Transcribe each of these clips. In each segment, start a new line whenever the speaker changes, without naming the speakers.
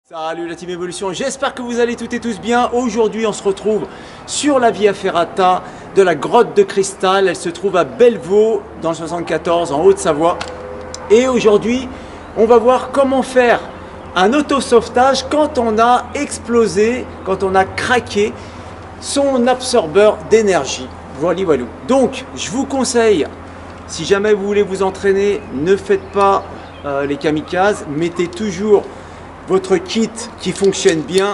Salut la team Evolution, j'espère que vous allez toutes et tous bien. Aujourd'hui on se retrouve sur la Via Ferrata de la grotte de cristal. Elle se trouve à Bellevaux dans le 74 en Haute-Savoie. Et aujourd'hui on va voir comment faire un auto-sauvetage quand on a explosé, quand on a craqué son absorbeur d'énergie. Voilà, voilà. Donc je vous conseille, si jamais vous voulez vous entraîner, ne faites pas les kamikazes, mettez toujours votre kit qui fonctionne bien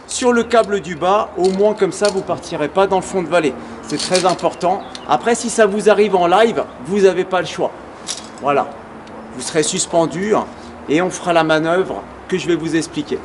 sur le câble du bas, au moins comme ça vous partirez pas dans le fond de vallée, c'est très important. Après, si ça vous arrive en live, vous n'avez pas le choix, voilà, vous serez suspendu et on fera la manœuvre que je vais vous expliquer.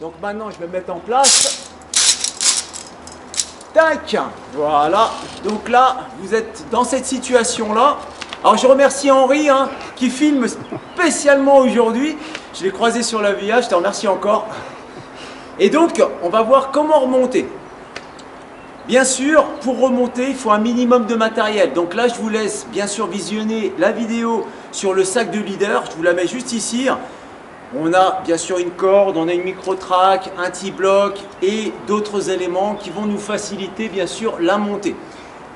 Donc maintenant je vais mettre en place, tac, voilà. Donc là vous êtes dans cette situation là. Alors je remercie Henri qui filme spécialement aujourd'hui. Je l'ai croisé sur la VIA, je te remercie encore. Et donc on va voir comment remonter. Bien sûr, pour remonter, il faut un minimum de matériel. Donc là je vous laisse bien sûr visionner la vidéo sur le sac de leader. Je vous la mets juste ici. On a bien sûr une corde, on a une micro-track, un T-block et d'autres éléments qui vont nous faciliter bien sûr la montée.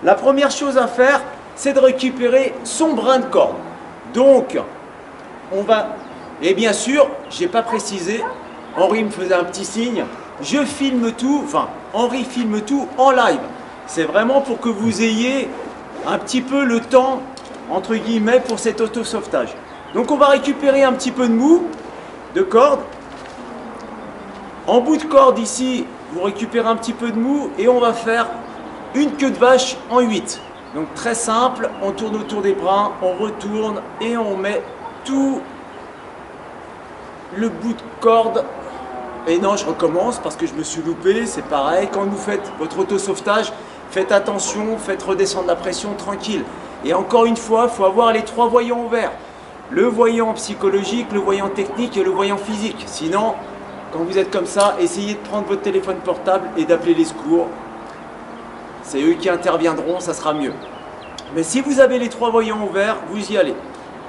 La première chose à faire, c'est de récupérer son brin de corde. Donc, on va, et bien sûr, j'ai pas précisé, Henri me faisait un petit signe, je filme tout, enfin, Henri filme tout en live. C'est vraiment pour que vous ayez un petit peu le temps, entre guillemets, pour cet auto-sauvetage. Donc, on va récupérer un petit peu de mou, de corde. En bout de corde, ici, vous récupérez un petit peu de mou et on va faire une queue de vache en 8. Donc très simple, on tourne autour des brins, on retourne et on met tout le bout de corde. Et non, je recommence parce que je me suis loupé, c'est pareil. Quand vous faites votre auto-sauvetage, faites attention, faites redescendre la pression tranquille. Et encore une fois, il faut avoir les 3 voyants ouverts. Le voyant psychologique, le voyant technique et le voyant physique. Sinon, quand vous êtes comme ça, essayez de prendre votre téléphone portable et d'appeler les secours. C'est eux qui interviendront, ça sera mieux. Mais si vous avez les 3 voyants ouverts, vous y allez.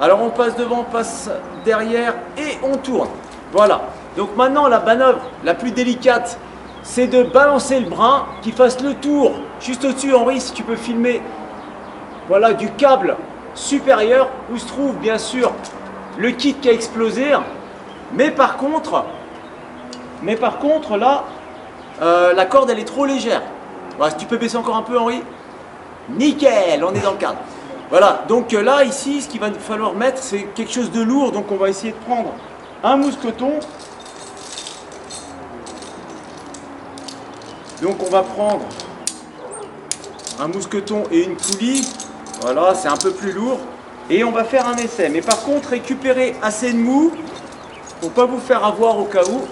Alors on passe devant, on passe derrière et on tourne. Voilà. Donc maintenant la manœuvre la plus délicate, c'est de balancer le brin qui fasse le tour. Juste au-dessus, Henri, si tu peux filmer, voilà, du câble supérieur où se trouve bien sûr le kit qui a explosé. Mais par contre là, la corde elle est trop légère. Voilà, si tu peux baisser encore un peu, Henri. Nickel, on est dans le cadre. Voilà, donc là, ici, ce qu'il va falloir mettre, c'est quelque chose de lourd. Donc on va essayer de prendre un mousqueton. Donc on va prendre un mousqueton et une poulie. Voilà, c'est un peu plus lourd. Et on va faire un essai. Mais par contre, récupérez assez de mou pour ne pas vous faire avoir au cas où.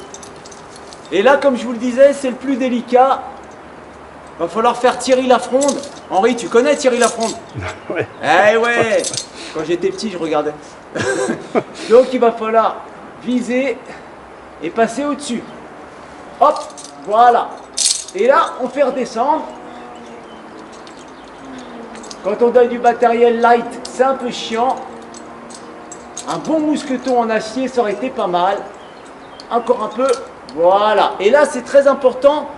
Et là, comme je vous le disais, c'est le plus délicat. Va falloir faire Thierry Lafronde. Henri, tu connais Thierry Lafronde?
Ouais.
Eh ouais. Quand j'étais petit, je regardais. Donc il va falloir viser et passer au-dessus. Hop, voilà. Et là, on fait redescendre. Quand on donne du matériel light, c'est un peu chiant. Un bon mousqueton en acier, ça aurait été pas mal. Encore un peu. Voilà. Et là, c'est très important.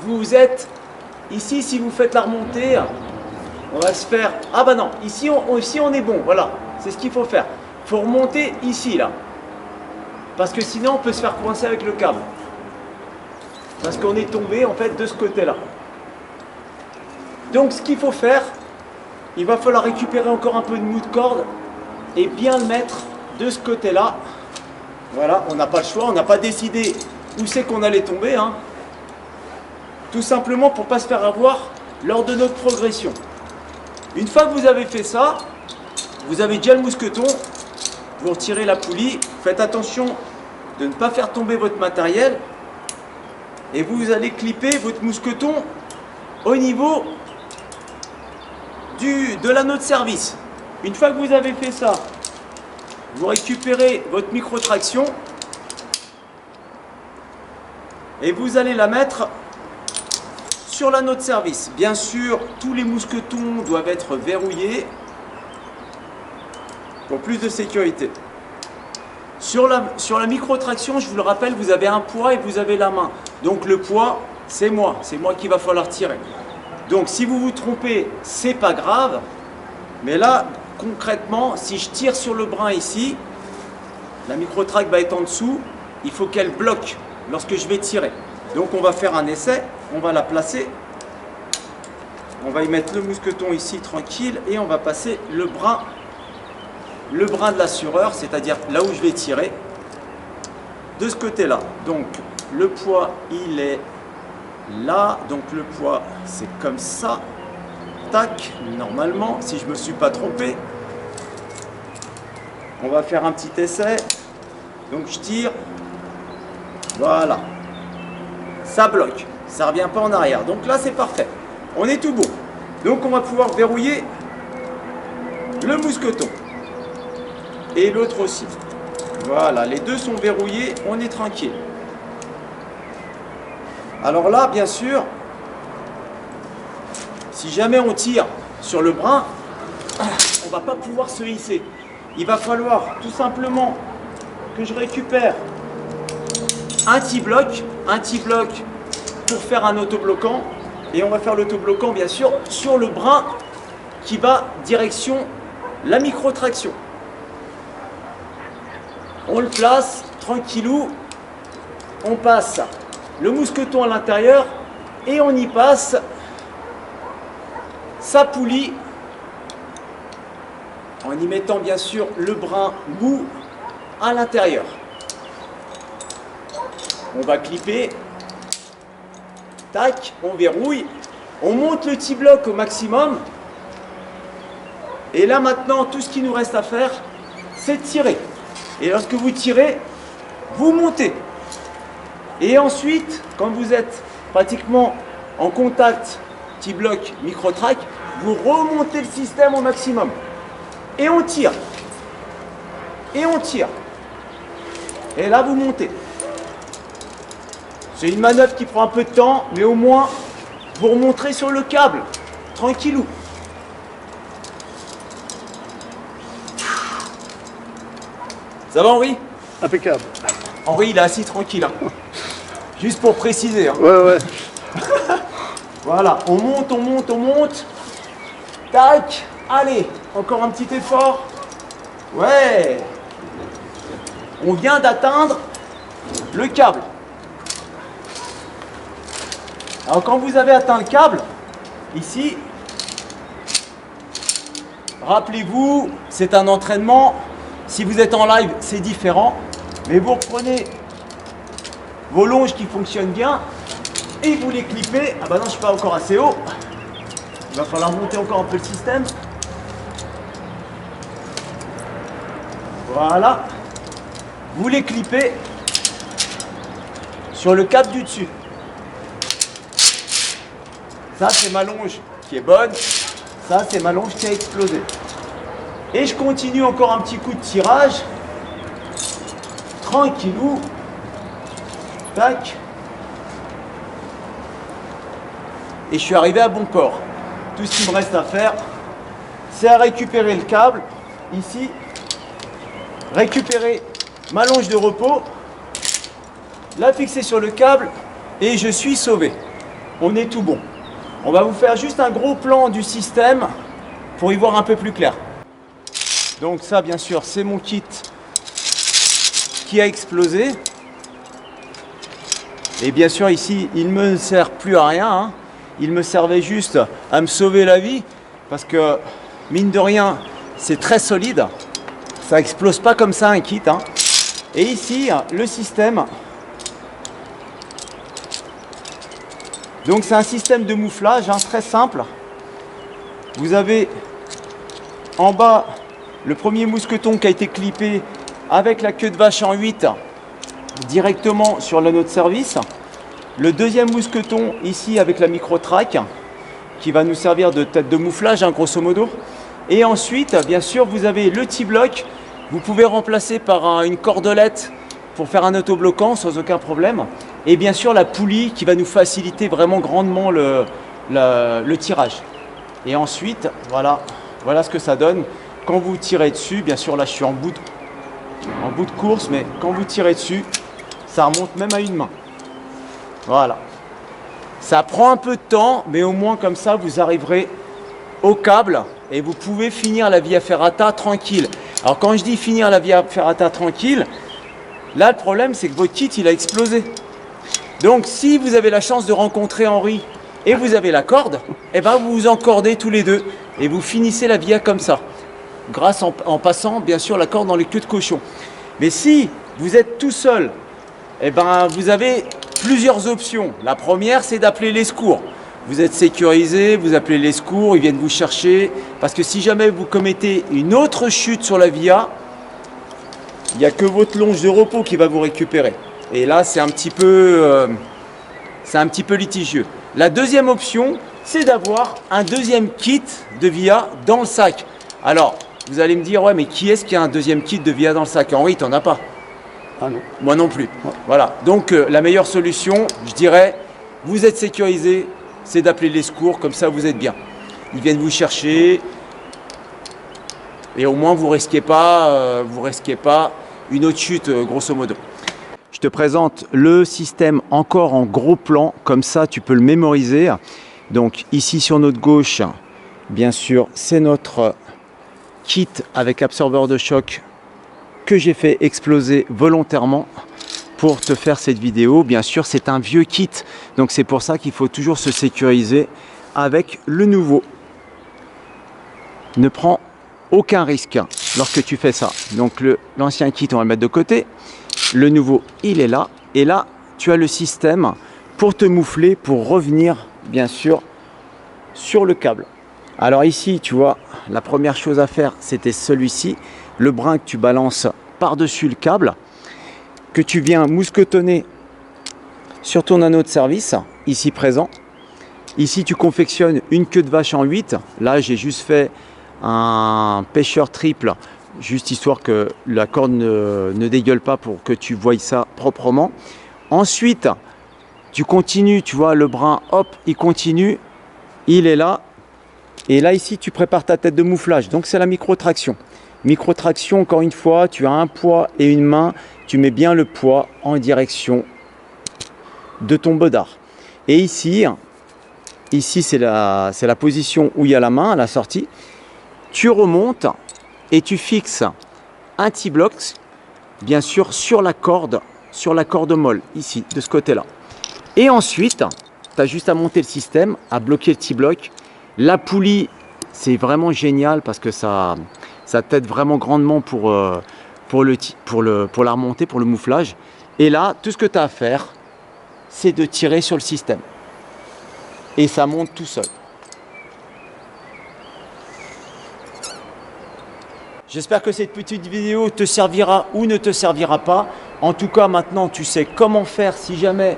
Vous êtes ici, si vous faites la remontée, on va se faire... Ah bah non, ici on est bon, voilà, c'est ce qu'il faut faire. Il faut remonter ici, là. Parce que sinon, on peut se faire coincer avec le câble. Parce qu'on est tombé, en fait, de ce côté-là. Donc, ce qu'il faut faire, il va falloir récupérer encore un peu de mou de corde et bien le mettre de ce côté-là. Voilà, on n'a pas le choix, on n'a pas décidé où c'est qu'on allait tomber, hein. Tout simplement pour ne pas se faire avoir lors de notre progression. Une fois que vous avez fait ça, vous avez déjà le mousqueton, vous retirez la poulie, faites attention de ne pas faire tomber votre matériel et vous allez clipper votre mousqueton au niveau de l'anneau de service. Une fois que vous avez fait ça, vous récupérez votre micro-traction et vous allez la mettre sur l'anneau de service. Bien sûr, tous les mousquetons doivent être verrouillés pour plus de sécurité. Sur la micro-traction, je vous le rappelle, vous avez un poids et vous avez la main. Donc le poids, c'est moi qu'il va falloir tirer. Donc si vous vous trompez, c'est pas grave. Mais là, concrètement, si je tire sur le brin ici, la micro-track va être en dessous, il faut qu'elle bloque lorsque je vais tirer. Donc on va faire un essai, on va la placer. On va y mettre le mousqueton ici tranquille et on va passer le brin de l'assureur, c'est-à-dire là où je vais tirer, de ce côté-là. Donc le poids, il est là. Donc le poids, c'est comme ça. Tac, normalement, si je ne me suis pas trompé. On va faire un petit essai. Donc je tire. Voilà. Ça bloque. Ça ne revient pas en arrière. Donc là, c'est parfait. On est tout bon. Donc on va pouvoir verrouiller le mousqueton. Et l'autre aussi. Voilà, les deux sont verrouillés, on est tranquille. Alors là, bien sûr, si jamais on tire sur le brin, on ne va pas pouvoir se hisser. Il va falloir tout simplement que je récupère un T-bloc pour faire un autobloquant. Et on va faire l'autobloquant, bien sûr, sur le brin qui va direction la micro-traction. On le place, tranquillou, on passe le mousqueton à l'intérieur et on y passe sa poulie en y mettant bien sûr le brin mou à l'intérieur. On va clipper, tac, on verrouille, on monte le T-bloc au maximum et là maintenant tout ce qui nous reste à faire c'est de tirer. Et lorsque vous tirez, vous montez. Et ensuite, quand vous êtes pratiquement en contact T-bloc, micro-track, vous remontez le système au maximum. Et on tire. Et on tire. Et là, vous montez. C'est une manœuvre qui prend un peu de temps, mais au moins, vous remonterez sur le câble. Tranquillou. Ça va Henri?
Impeccable.
Henri, il est assis tranquille. Hein. Juste pour préciser. Hein.
Ouais.
Voilà, on monte, on monte, on monte. Tac. Allez, encore un petit effort. Ouais. On vient d'atteindre le câble. Alors quand vous avez atteint le câble, ici, rappelez-vous, c'est un entraînement. Si vous êtes en live, c'est différent. Mais vous reprenez vos longes qui fonctionnent bien et vous les clippez. Ah bah non, je ne suis pas encore assez haut. Il va falloir monter encore un peu le système. Voilà. Vous les clippez sur le câble du dessus. Ça, c'est ma longe qui est bonne. Ça, c'est ma longe qui a explosé. Et je continue encore un petit coup de tirage. Tranquillou. Tac. Et je suis arrivé à bon port. Tout ce qu'il me reste à faire, c'est à récupérer le câble. Ici. Récupérer ma longe de repos. La fixer sur le câble. Et je suis sauvé. On est tout bon. On va vous faire juste un gros plan du système pour y voir un peu plus clair. Donc ça, bien sûr, c'est mon kit qui a explosé. Et bien sûr, ici, il ne me sert plus à rien. Hein. Il me servait juste à me sauver la vie. Parce que, mine de rien, c'est très solide. Ça n'explose pas comme ça un kit. Hein. Et ici, le système. Donc c'est un système de mouflage, hein, très simple. Vous avez en bas le premier mousqueton qui a été clippé avec la queue de vache en 8 directement sur l'anneau de service. Le deuxième mousqueton ici avec la micro-track qui va nous servir de tête de mouflage, hein, grosso modo. Et ensuite, bien sûr, vous avez le T-bloc. Vous pouvez remplacer par une cordelette pour faire un autobloquant sans aucun problème. Et bien sûr, la poulie qui va nous faciliter vraiment grandement le tirage. Et ensuite, voilà ce que ça donne. Quand vous tirez dessus, bien sûr, là je suis en bout en bout de course, mais quand vous tirez dessus, ça remonte même à une main. Voilà. Ça prend un peu de temps, mais au moins comme ça, vous arriverez au câble et vous pouvez finir la Via Ferrata tranquille. Alors quand je dis finir la Via Ferrata tranquille, là le problème c'est que votre kit il a explosé. Donc si vous avez la chance de rencontrer Henri et vous avez la corde, et ben vous vous encordez tous les deux et vous finissez la Via comme ça. Grâce en passant bien sûr la corde dans les queues de cochon. Mais si vous êtes tout seul, et ben vous avez plusieurs options. La première c'est d'appeler les secours. Vous êtes sécurisé, vous appelez les secours, ils viennent vous chercher. Parce que si jamais vous commettez une autre chute sur la Via, il n'y a que votre longe de repos qui va vous récupérer. Et là, c'est un petit peu litigieux. La deuxième option, c'est d'avoir un deuxième kit de Via dans le sac. Alors, vous allez me dire, ouais, mais qui est-ce qui a un deuxième kit de Via dans le sac? Henri, tu n'en as pas?
Ah non.
Moi non plus.
Ouais.
Voilà. Donc, la meilleure solution, je dirais, vous êtes sécurisé, c'est d'appeler les secours, comme ça vous êtes bien. Ils viennent vous chercher et au moins vous risquez pas une autre chute grosso modo. Je te présente le système encore en gros plan, comme ça tu peux le mémoriser. Donc ici sur notre gauche, bien sûr, c'est notre kit avec absorbeur de choc que j'ai fait exploser volontairement pour te faire cette vidéo. Bien sûr, c'est un vieux kit, donc c'est pour ça qu'il faut toujours se sécuriser avec le nouveau. Ne prends aucun risque lorsque tu fais ça. Donc l'ancien kit, on va le mettre de côté. Le nouveau, il est là. Et là, tu as le système pour te moufler, pour revenir, bien sûr, sur le câble. Alors ici, tu vois, la première chose à faire, c'était celui-ci. Le brin que tu balances par-dessus le câble, que tu viens mousquetonner sur ton anneau de service, ici présent. Ici, tu confectionnes une queue de vache en 8. Là, j'ai juste fait un pêcheur triple, juste histoire que la corde ne dégueule pas pour que tu voies ça proprement. Ensuite, tu continues, tu vois, le brin, hop, il continue, il est là. Et là, ici, tu prépares ta tête de mouflage. Donc, c'est la micro-traction. Micro-traction, encore une fois, tu as un poids et une main. Tu mets bien le poids en direction de ton bodard. Et ici c'est la position où il y a la main à la sortie. Tu remontes et tu fixes un T-block, bien sûr, sur la corde molle, ici, de ce côté-là. Et ensuite, tu as juste à monter le système, à bloquer le T-block. La poulie, c'est vraiment génial parce que ça t'aide vraiment grandement pour la remontée, pour le mouflage. Et là, tout ce que tu as à faire, c'est de tirer sur le système. Et ça monte tout seul. J'espère que cette petite vidéo te servira ou ne te servira pas. En tout cas, maintenant, tu sais comment faire si jamais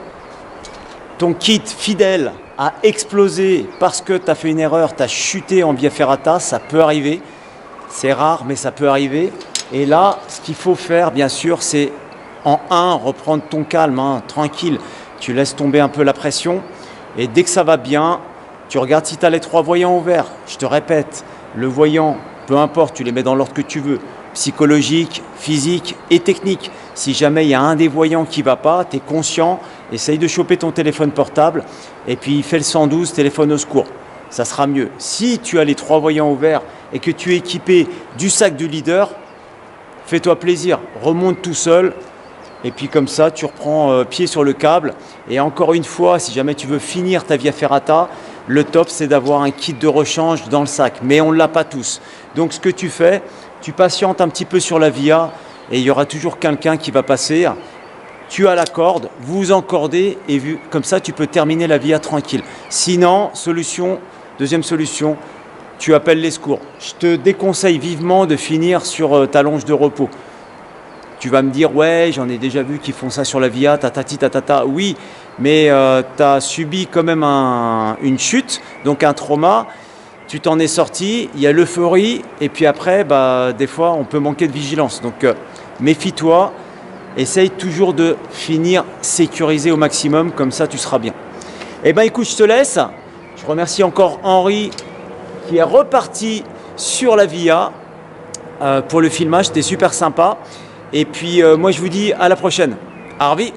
ton kit fidèle a explosé parce que tu as fait une erreur, tu as chuté en Via Ferrata. Ça peut arriver. C'est rare, mais ça peut arriver. Et là, ce qu'il faut faire, bien sûr, c'est en 1, reprendre ton calme, hein, tranquille. Tu laisses tomber un peu la pression. Et dès que ça va bien, tu regardes si tu as les 3 voyants ouverts. Je te répète, le voyant, peu importe, tu les mets dans l'ordre que tu veux. Psychologique, physique et technique. Si jamais il y a un des voyants qui ne va pas, tu es conscient, essaye de choper ton téléphone portable et puis fais le 112, téléphone au secours. Ça sera mieux. Si tu as les 3 voyants ouverts et que tu es équipé du sac du leader, fais-toi plaisir, remonte tout seul et puis comme ça tu reprends pied sur le câble. Et encore une fois, si jamais tu veux finir ta Via Ferrata, le top c'est d'avoir un kit de rechange dans le sac, mais on ne l'a pas tous. Donc ce que tu fais, tu patientes un petit peu sur la Via et il y aura toujours quelqu'un qui va passer. Tu as la corde, vous vous encordez et comme ça tu peux terminer la Via tranquille. Sinon, deuxième solution, tu appelles les secours. Je te déconseille vivement de finir sur ta longe de repos. Tu vas me dire, ouais, j'en ai déjà vu qui font ça sur la Via, tatati tatata. Oui, mais tu as subi quand même une chute, donc un trauma. Tu t'en es sorti, il y a l'euphorie, et puis après, des fois, on peut manquer de vigilance. Donc, méfie-toi, essaye toujours de finir sécurisé au maximum, comme ça, tu seras bien. Eh bien, écoute, je te laisse. Je remercie encore Henri qui est reparti sur la Via pour le filmage, c'était super sympa. Et puis moi je vous dis à la prochaine. Harvey.